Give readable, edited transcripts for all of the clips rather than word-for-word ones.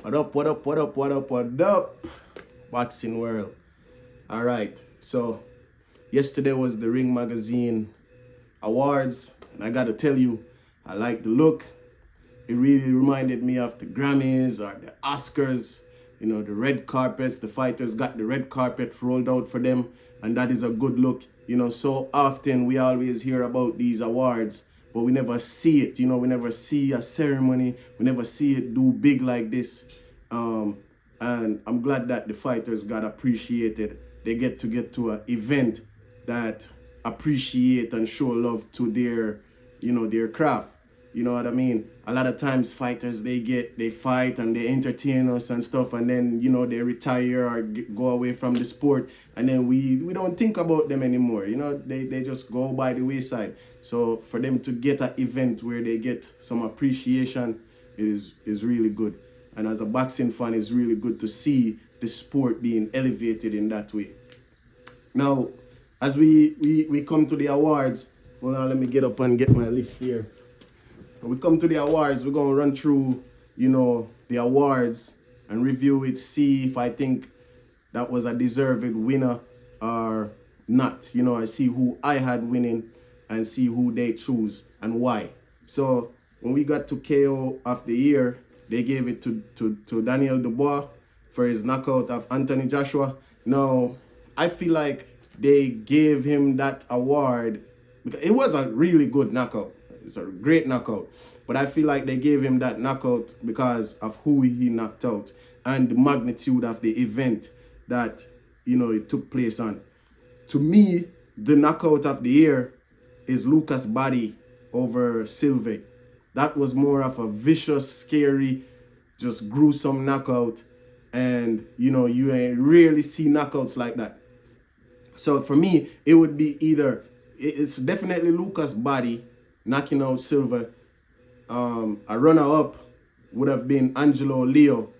What up, what up, what up, what up, what up, boxing world. All right, so yesterday was the Ring Magazine Awards, and I gotta tell you, I like the look. It really reminded me of the Grammys or the Oscars, you know, the red carpets. The fighters got the red carpet rolled out for them, and that is a good look. You know, so often we always hear about these awards, but we never see it. You know, we never see a ceremony. We never see it do big like this. And I'm glad that the fighters got appreciated. They get to an event that appreciate and show love to their, you know, their craft. You know what I mean? A lot of times fighters, they fight and they entertain us and stuff, and then, you know, they retire or go away from the sport, and then we don't think about them anymore. You know, they just go by the wayside. So for them to get an event where they get some appreciation is really good. And as a boxing fan, it's really good to see the sport being elevated in that way. Now, as we come to the awards, well, now let me get up and get my list here. When we come to the awards, we're going to run through, you know, the awards and review it, see if I think that was a deserved winner or not. You know, I see who I had winning and see who they choose and why. So when we got to KO of the year, they gave it to Daniel Dubois for his knockout of Anthony Joshua. Now, I feel like they gave him that award because it was a really good knockout. It's a great knockout. But I feel like they gave him that knockout because of who he knocked out and the magnitude of the event that, you know, it took place on. To me, the knockout of the year is Lucas Body over Silva. That was more of a vicious, scary, just gruesome knockout. And, you know, you ain't really see knockouts like that. So for me, it would be either, it's definitely Lucas Body knocking out Silva. A runner-up would have been Angelo Leo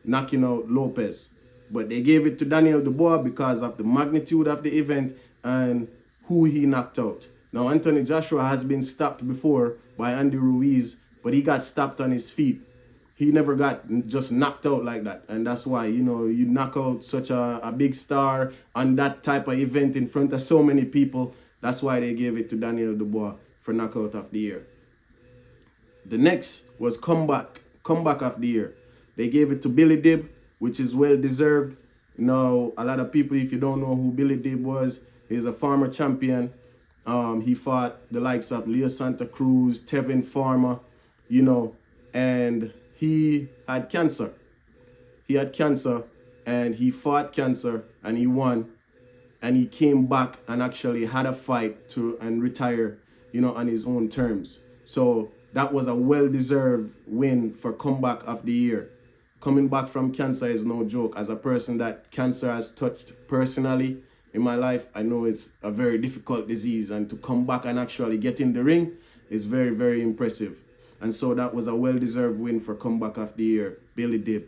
knocking out Lopez. But they gave it to Daniel Dubois because of the magnitude of the event and who he knocked out. Now, Anthony Joshua has been stopped before by Andy Ruiz, but he got stopped on his feet. He never got just knocked out like that. And that's why, you know, you knock out such a big star on that type of event in front of so many people. That's why they gave it to Daniel Dubois for knockout of the year. The next was comeback of the year. They gave it to Billy Dib, which is well deserved. You know, a lot of people, if you don't know who Billy Dib was, he's a former champion. He fought the likes of Leo Santa Cruz, Tevin Farmer, you know, and he had cancer. He had cancer and he fought cancer and he won. And he came back and actually had a fight and retire, you know, on his own terms. So that was a well-deserved win for comeback of the year. Coming back from cancer is no joke. As a person that cancer has touched personally in my life, I know it's a very difficult disease, and to come back and actually get in the ring is very, very impressive. And so that was a well-deserved win for comeback of the year, Billy Dib.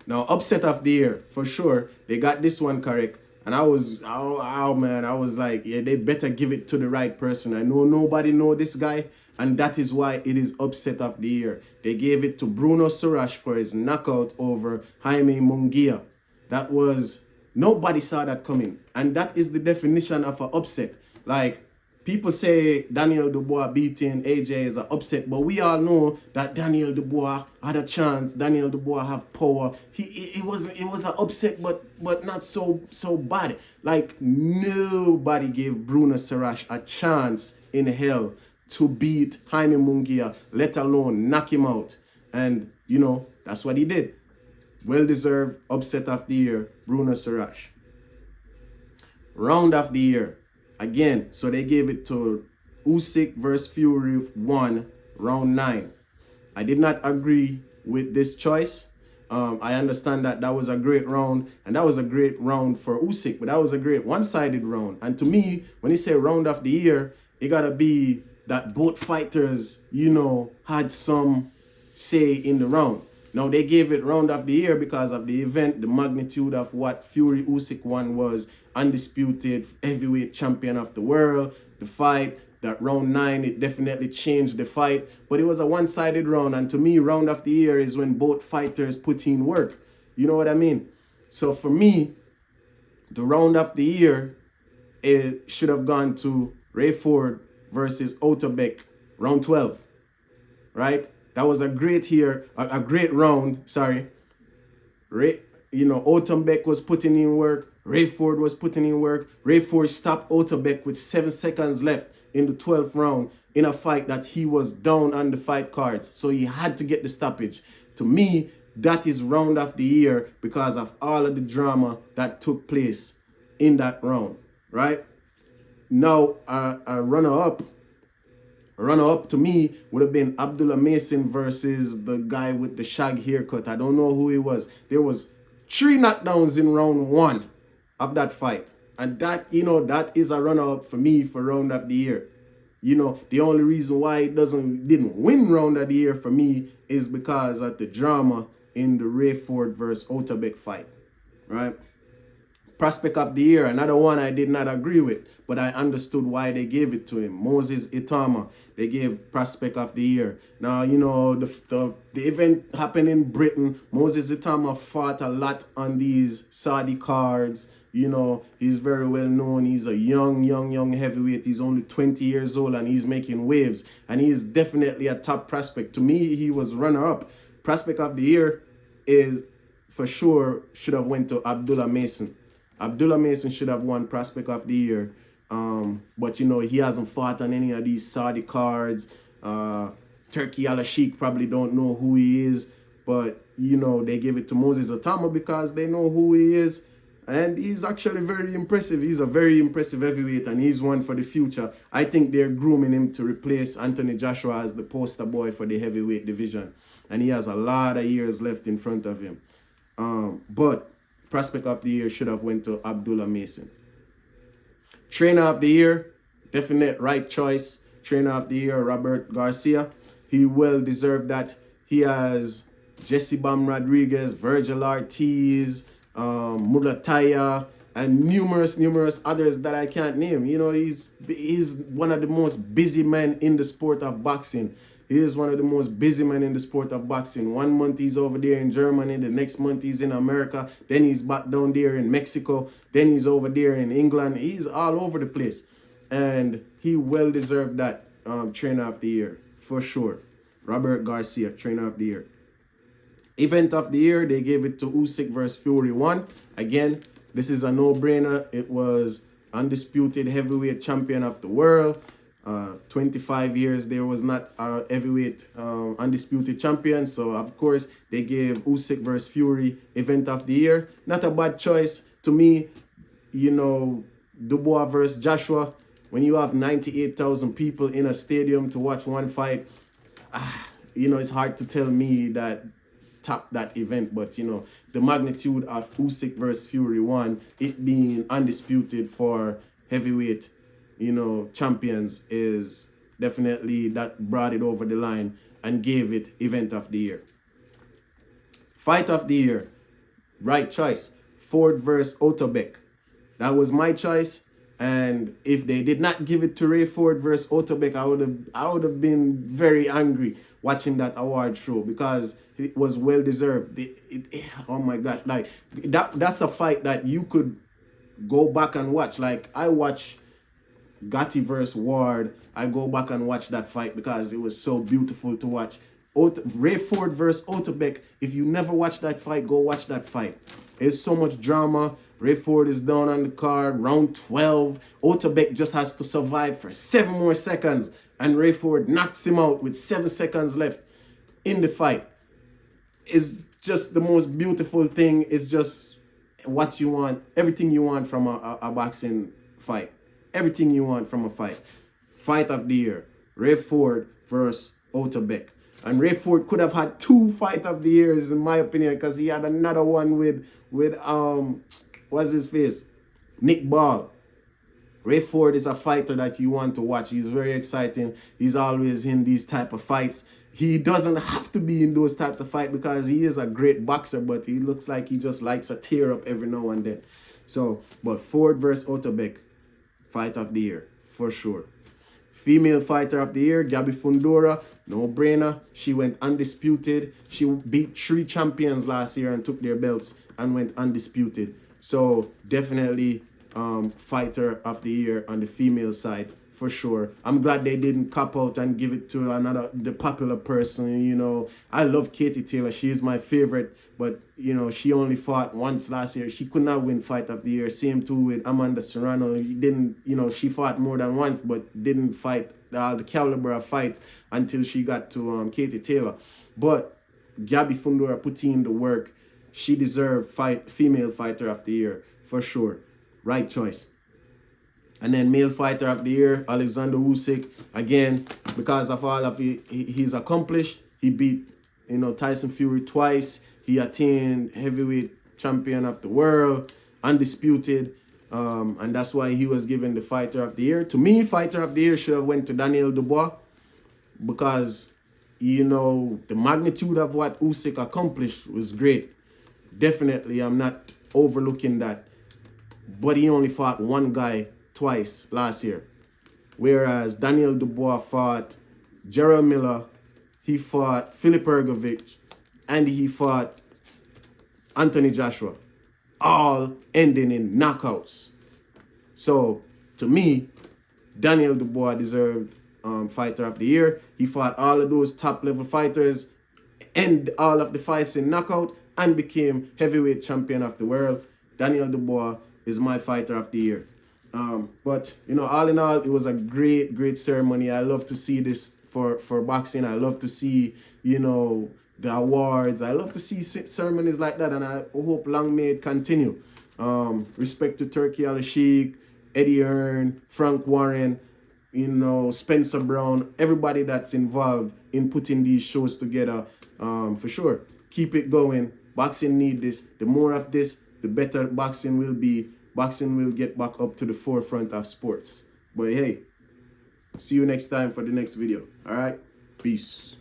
Now, upset of the year, for sure, they got this one correct. And I was, oh man, I was like, yeah, they better give it to the right person. I know nobody know this guy, and that is why it is upset of the year. They gave it to Bruno Surash for his knockout over Jaime Munguia. That was, nobody saw that coming. And that is the definition of an upset. Like, people say Daniel Dubois beating AJ is an upset, but we all know that Daniel Dubois had a chance. Daniel Dubois have power. It was an upset, but not so bad. Like, nobody gave Bruno Surash a chance in hell to beat Jaime Munguia, let alone knock him out. And, you know, that's what he did. Well-deserved upset of the year, Bruno Surash. Round of the year. Again, so they gave it to Usyk versus Fury 1, round 9. I did not agree with this choice. I understand that was a great round, and that was a great round for Usyk, but that was a great one-sided round. And to me, when you say round of the year, it gotta be that both fighters, you know, had some say in the round. Now, they gave it round of the year because of the event, the magnitude of what Fury Usyk won was undisputed heavyweight champion of the world, the fight, that round 9, it definitely changed the fight. But it was a one-sided round. And to me, round of the year is when both fighters put in work. You know what I mean? So for me, the round of the year, it should have gone to Ray Ford versus Otabek, round 12, right? That was a great year, a great round, sorry. Otabek was putting in work. Ray Ford was putting in work. Ray Ford stopped Otabek with 7 seconds left in the 12th round in a fight that he was down on the fight cards. So he had to get the stoppage. To me, that is round of the year because of all of the drama that took place in that round, right? Now, a runner-up to me would have been Abdullah Mason versus the guy with the shag haircut. I don't know who he was. There was 3 knockdowns in round 1 of that fight. And that, that is a runner-up for me for round of the year. The only reason why it didn't win round of the year for me is because of the drama in the Ray Ford versus Otabek fight, right? Prospect of the year, another one I did not agree with, but I understood why they gave it to him. Moses Itama, they gave Prospect of the Year. Now, the event happened in Britain. Moses Itama fought a lot on these Saudi cards. He's very well known. He's a young heavyweight. He's only 20 years old and he's making waves. And he is definitely a top prospect. To me, he was runner-up. Prospect of the Year is for sure should have went to Abdullah Mason. Abdullah Mason should have won Prospect of the Year. But, he hasn't fought on any of these Saudi cards. Turki Al-Sheikh probably don't know who he is. But, they give it to Moses Itama because they know who he is. And he's actually very impressive. He's a very impressive heavyweight and he's one for the future. I think they're grooming him to replace Anthony Joshua as the poster boy for the heavyweight division. And he has a lot of years left in front of him. But Prospect of the Year should have went to Abdullah Mason. Trainer of the Year, definite right choice. Trainer of the Year, Robert Garcia. He well deserved that. He has Jesse Bam Rodriguez, Virgil Ortiz, Mulataya, and numerous others that I can't name. He's one of the most busy men in the sport of boxing. He is one of the most busy men in the sport of boxing. 1 month he's over there in Germany, the next month he's in America, then he's back down there in Mexico, then he's over there in England. He's all over the place. And he well deserved that Trainer of the Year, for sure. Robert Garcia, Trainer of the Year. Event of the Year, they gave it to Usyk versus Fury 1. Again, this is a no-brainer. It was undisputed heavyweight champion of the world. 25 years there was not a heavyweight undisputed champion, so of course they gave Usyk versus Fury event of the year. Not a bad choice to me. Dubois versus Joshua, when you have 98,000 people in a stadium to watch one fight, it's hard to tell me that top that event. But the magnitude of Usyk versus Fury 1, it being undisputed for heavyweight champions, is definitely that brought it over the line and gave it event of the year. Fight of the year, right choice, Ford versus Otabek. That was my choice, and if they did not give it to Ray Ford versus Otabek, I would have been very angry watching that award show because it was well deserved. Oh my God, like that's a fight that you could go back and watch. Like I watch Gatti versus Ward, I go back and watch that fight because it was so beautiful to watch. Ray Ford versus Otabek, if you never watched that fight, go watch that fight. There's so much drama. Ray Ford is down on the card, round 12. Otabek just has to survive for 7 more seconds, and Ray Ford knocks him out with 7 seconds left in the fight. It's just the most beautiful thing. It's just what you want, everything you want from a boxing fight. Everything you want from a fight. Fight of the year, Ray Ford versus Otabek. And Ray Ford could have had 2 fight of the years in my opinion, because he had another one with what's his face? Nick Ball. Ray Ford is a fighter that you want to watch. He's very exciting. He's always in these type of fights. He doesn't have to be in those types of fights because he is a great boxer, but he looks like he just likes a tear up every now and then. So, but Ford versus Otabek, fight of the year, for sure. Female Fighter of the Year, Gabby Fundora, no brainer. She went undisputed. She beat 3 champions last year and took their belts and went undisputed. So definitely Fighter of the Year on the female side for sure. I'm glad they didn't cop out and give it to the popular person. You know, I love Katie Taylor. She is my favorite, but you know, she only fought once last year. She could not win Fight of the Year. Same too with Amanda Serrano. She fought more than once, but didn't fight the caliber of fights until she got to Katie Taylor. But Gabby Fundora put in the work. She deserved Female Fighter of the Year for sure. Right choice. And then Male Fighter of the Year, Alexander Usyk. Again, because of all of he's accomplished, he beat Tyson Fury twice. He attained heavyweight champion of the world, undisputed, and that's why he was given the Fighter of the Year. To me, Fighter of the Year should have went to Daniel Dubois, because the magnitude of what Usyk accomplished was great. Definitely, I'm not overlooking that, but he only fought one guy twice last year, whereas Daniel Dubois fought Gerald Miller, he fought Filip Hrgovic, and he fought Anthony Joshua, all ending in knockouts. So to me, Daniel Dubois deserved Fighter of the Year. He fought all of those top level fighters, end all of the fights in knockout, and became heavyweight champion of the world. Daniel Dubois is my Fighter of the Year. But all in all, it was a great ceremony. I love to see this for boxing. I love to see the awards. I love to see ceremonies like that, and I hope long may it continue. Respect to Turki Al-Sheikh, Eddie Hearn, Frank Warren, Spencer Brown, everybody that's involved in putting these shows together. For sure, keep it going. Boxing need this. The more of this, the better boxing will be. Boxing will get back up to the forefront of sports. But hey, see you next time for the next video. All right, peace.